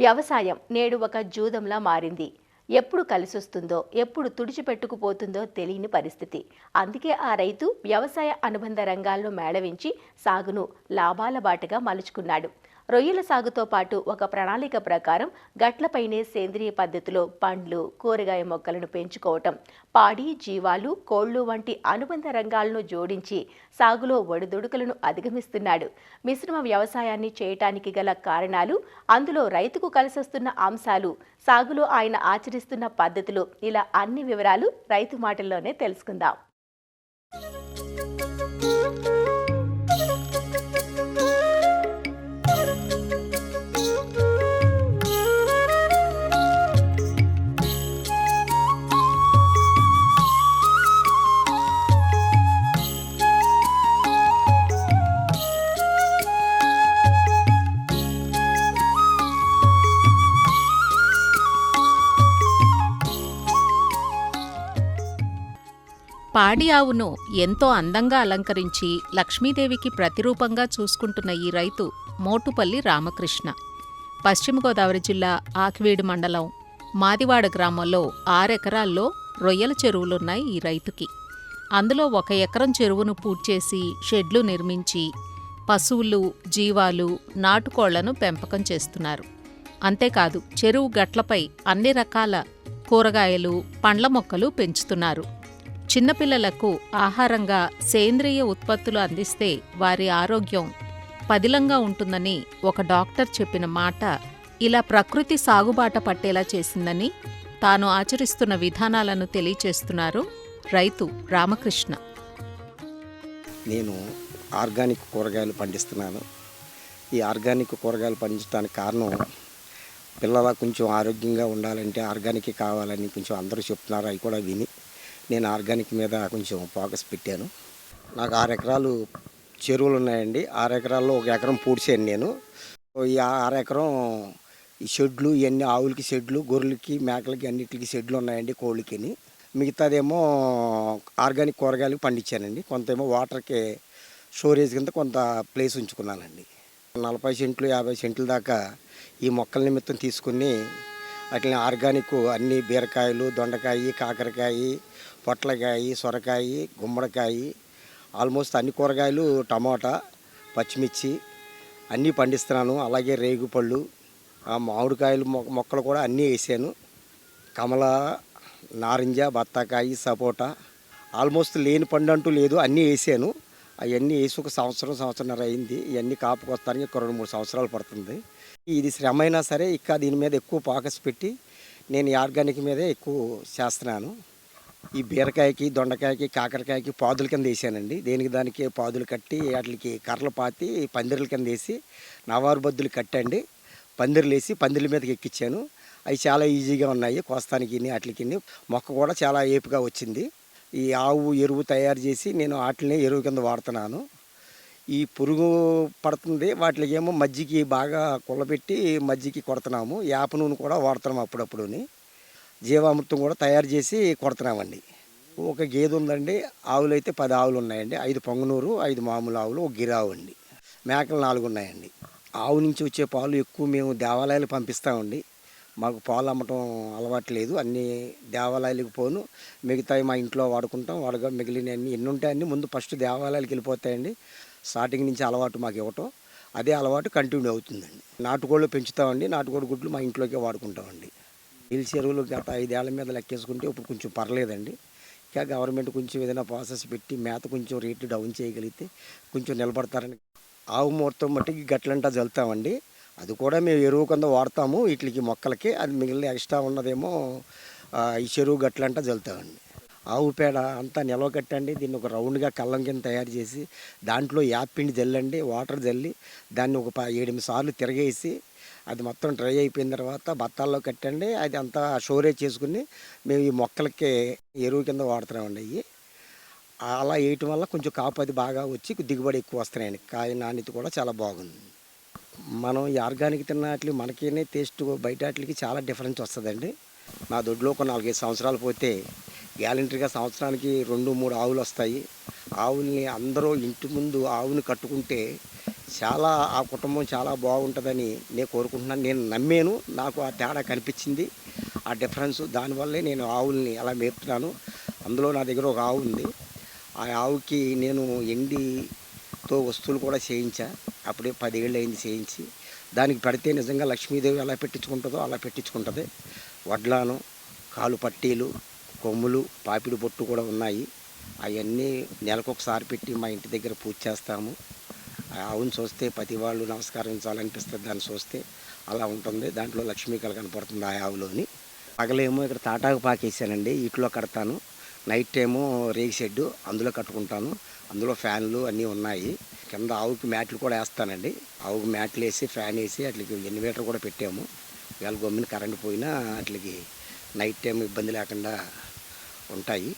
వ్యవసాయం నేడు ఒక జూదంలా మారింది. ఎప్పుడు కలిసొస్తుందో, ఎప్పుడు తుడిచిపెట్టుకుపోతుందో తెలియని పరిస్థితి. అందుకే ఆ రైతు వ్యవసాయ అనుబంధ రంగాల్లో మేళవించి సాగును లాభాల బాటగా మలుచుకున్నాడు. రొయ్యల సాగుతో పాటు ఒక ప్రణాళిక ప్రకారం గట్లపైనే సేంద్రియ పద్ధతిలో పండ్లు, కూరగాయ మొక్కలను పెంచుకోవటం, పాడి, జీవాలు, కోళ్లు వంటి అనుబంధ రంగాలను జోడించి సాగులో ఒడిదుడుకులను అధిగమిస్తున్నాడు. మిశ్రమ వ్యవసాయాన్ని చేయటానికి గల కారణాలు, అందులో రైతుకు కలిసొస్తున్న అంశాలు, సాగులో ఆయన ఆచరిస్తున్న పద్ధతులు, ఇలా అన్ని వివరాలు రైతు మాటల్లోనే తెలుసుకుందాం. పాడి ఆవును ఎంతో అందంగా అలంకరించి లక్ష్మీదేవికి ప్రతిరూపంగా చూసుకుంటున్న ఈ రైతు మోటుపల్లి రామకృష్ణ. పశ్చిమ గోదావరి జిల్లా ఆకివీడు మండలం మాదివాడ గ్రామంలో 6 ఎకరాల్లో రొయ్యల చెరువులున్నాయి ఈ రైతుకి. అందులో 1 ఎకరం చెరువును పూడ్చేసి షెడ్లు నిర్మించి పశువులు, జీవాలు, నాటుకోళ్లను పెంపకం చేస్తున్నారు. అంతేకాదు చెరువు గట్లపై అన్ని రకాల కూరగాయలు, పండ్ల మొక్కలు పెంచుతున్నారు. చిన్నపిల్లలకు ఆహారంగా సేంద్రియ ఉత్పత్తులు అందిస్తే వారి ఆరోగ్యం పదిలంగా ఉంటుందని ఒక డాక్టర్ చెప్పిన మాట ఇలా ప్రకృతి సాగుబాట పట్టేలా చేసిందని తాను ఆచరిస్తున్న విధానాలను తెలియచేస్తున్నారు రైతు రామకృష్ణ. నేను ఆర్గానిక్ కూరగాయలు పండిస్తున్నాను. ఈ ఆర్గానిక్ కూరగాయలు పండించడానికి కారణం, పిల్లల కొంచెం ఆరోగ్యంగా ఉండాలంటే ఆర్గానిక్ కావాలని కొంచెం అందరూ చెప్తున్నారు. అవి కూడా విని నేను ఆర్గానిక్ మీద కొంచెం ఫోకస్ పెట్టాను. నాకు 6 ఎకరాలు చెరువులు ఉన్నాయండి. 6 ఎకరాల్లో 1 ఎకరం పూడ్చాను నేను. ఈ 6 ఎకరం ఈ షెడ్లు, ఇవన్నీ ఆవులకి షెడ్లు, గొర్రెలకి, మేకలకి అన్నిటికి షెడ్లు ఉన్నాయండి, కోళ్ళకి. మిగతాదేమో ఆర్గానిక్ కూరగాయలు పండించానండి. కొంతేమో వాటర్కి స్టోరేజ్ కింద కొంత ప్లేస్ ఉంచుకున్నానండి. 40 సెంట్లు 50 సెంట్ల దాకా ఈ మొక్కల నిమిత్తం తీసుకుని అట్లనే ఆర్గానిక్ అన్ని బీరకాయలు, దొండకాయ, కాకరకాయ, పొట్లకాయ, సొరకాయ, గుమ్మడికాయ, ఆల్మోస్ట్ అన్ని కూరగాయలు, టమాటా, పచ్చిమిర్చి అన్నీ పండిస్తున్నాను. అలాగే రేగుపళ్ళు, మామిడికాయలు మొక్కలు కూడా అన్నీ వేసాను. కమల, నారింజ, బత్తాకాయ, సపోటా, ఆల్మోస్ట్ లేని పండు అంటూ లేదు, అన్నీ వేసాను. అవన్నీ వేసి ఒక సంవత్సరంన్నర అయింది. ఇవన్నీ కాపుకి వస్తానికి ఒక 2-3 సంవత్సరాలు పడుతుంది. ఇది శ్రమ అయినా సరే ఇంకా దీని మీద ఎక్కువ ఫోకస్ పెట్టి నేను ఈ ఆర్గానిక్ మీదే ఎక్కువ చేస్తున్నాను. ఈ బీరకాయకి, దొండకాయకి, కాకరకాయకి పాదుల కింద వేసానండి. దేనికి దానికి పాదులు కట్టి వాటికి కర్రలు పాతి పందిర్ల కింద వేసి నవారు బద్దులు కట్టండి, పందిర్లు వేసి పందిర్ల మీదకి ఎక్కించాను. అవి చాలా ఈజీగా ఉన్నాయి కోస్తానికి. వాటికి మొక్క కూడా చాలా ఏపుగా వచ్చింది. ఈ ఆవు ఎరువు తయారు చేసి నేను వాటిని ఎరువు కింద వాడుతున్నాను. ఈ పురుగు పడుతుంది వాటికి ఏమో మజ్జికి బాగా కుళ్ళబెట్టి మజ్జికి కొడుతున్నాము. వేప నూనె కూడా వాడుతున్నాము అప్పుడప్పుడుని. జీవామృతం కూడా తయారు చేసి కొడుతున్నామండి. ఒక గేదె ఉందండి. ఆవులు అయితే 10 ఆవులు ఉన్నాయండి. 5 పొంగనూరు, 5 మామూలు ఆవులు, 1 గిరావు అండి. మేకలు 4 ఉన్నాయండి. ఆవు నుంచి వచ్చే పాలు ఎక్కువ మేము దేవాలయాలకు పంపిస్తామండి. మాకు పాలు అమ్మటం అలవాటు లేదు. అన్నీ దేవాలయాలకు పోను, మిగతాయి మా ఇంట్లో వాడుకుంటాం. మిగిలిన ఎన్ని ఉంటాయన్నీ ముందు ఫస్ట్ దేవాలయాలకు వెళ్ళిపోతాయండి. స్టార్టింగ్ నుంచి అలవాటు మాకు ఇవ్వటం, అదే అలవాటు కంటిన్యూ అవుతుందండి. నాటుకోళ్ళు పెంచుతామండి. నాటుకోడి గుడ్లు మా ఇంట్లోకే వాడుకుంటామండి. నీళ్ళ చెరువులు గత 5 ఏళ్ల మీద లెక్కేసుకుంటే ఇప్పుడు కొంచెం పర్లేదండి. ఇంకా గవర్నమెంట్ కొంచెం ఏదైనా ప్రాసెస్ పెట్టి మేత కొంచెం రేటు డౌన్ చేయగలిగితే కొంచెం నిలబడతారని. ఆవు మొత్తం మట్టికి గట్లంటా చల్లుతామండి. అది కూడా మేము ఎరువు కింద వాడతాము వీటికి మొక్కలకి. అది మిగిలిన ఎక్స్ట్రా ఉన్నదేమో ఈ చెరువు గట్లంటా చల్లుతామండి. ఆవు పేడ అంతా నిల్వ కట్టండి. దీన్ని ఒక రౌండ్గా కళ్ళం కింద తయారు చేసి దాంట్లో యాపిండి జల్లండి, వాటర్ జల్లి దాన్ని ఒక 7-8 సార్లు తిరగేసి అది మొత్తం డ్రై అయిపోయిన తర్వాత బత్తాల్లో కట్టండి. అది అంతా స్టోరేజ్ చేసుకుని మేము ఈ మొక్కలకి ఎరువు కింద వాడుతున్నామండి. అవి అలా వేయటం వల్ల కొంచెం కాపు అది బాగా వచ్చి దిగుబడి ఎక్కువ వస్తున్నాయండి. కాయ నాణ్యత కూడా చాలా బాగుంది. మనం ఈ ఆర్గానిక్ తిన్నట్లు మనకేనే టేస్ట్ బయట వాటికి చాలా డిఫరెన్స్ వస్తుందండి. నా దొడ్లో ఒక 4-5 సంవత్సరాలు పోతే గ్యారంటీగా సంవత్సరానికి 2-3 ఆవులు వస్తాయి. ఆవుల్ని అందరూ ఇంటి ముందు ఆవుని కట్టుకుంటే చాలా ఆ కుటుంబం చాలా బాగుంటుందని నేను కోరుకుంటున్నాను. నేను నమ్మాను, నాకు ఆ తేడా కనిపించింది, ఆ డిఫరెన్స్. దానివల్లే నేను ఆవుల్ని అలా మేపుతున్నాను. అందులో నా దగ్గర ఒక ఆవు ఉంది. ఆ ఆవుకి నేను ఎండితో వస్తువులు కూడా చేయించా. అప్పుడే 10 ఏళ్ళు అయింది చేయించి. దానికి పెడితే నిజంగా లక్ష్మీదేవి ఎలా పెట్టించుకుంటుందో అలా పెట్టించుకుంటుంది. వడ్లాను, కాలు పట్టీలు, కొమ్ములు, పాపిడి బొట్టు కూడా ఉన్నాయి. అవన్నీ నెలకొకసారి పెట్టి మా ఇంటి దగ్గర పూజ చేస్తాము. ఆ ఆవును చూస్తే ప్రతి వాళ్ళు నమస్కరించాలనిపిస్తుంది. దాన్ని చూస్తే అలా ఉంటుంది. దాంట్లో లక్ష్మీ కళ కనపడుతుంది ఆ ఆవులోని. పగలేమో ఇక్కడ తాటాకు పాకేసానండి, ఇంట్లో కడతాను. నైట్ ఏమో రేగి షెడ్డు, అందులో కట్టుకుంటాను. అందులో ఫ్యాన్లు అన్నీ ఉన్నాయి. కింద ఆవుకి మ్యాట్లు కూడా వేస్తానండి. ఆవుకి మ్యాట్లు వేసి ఫ్యాన్ వేసి వాటికి ఇన్వర్టర్ కూడా పెట్టాము. ఇవాళ గమ్మున కరెంట్ పోయినా వాటికి నైట్ టైం ఇబ్బంది లేకుండా ఉంటాయి.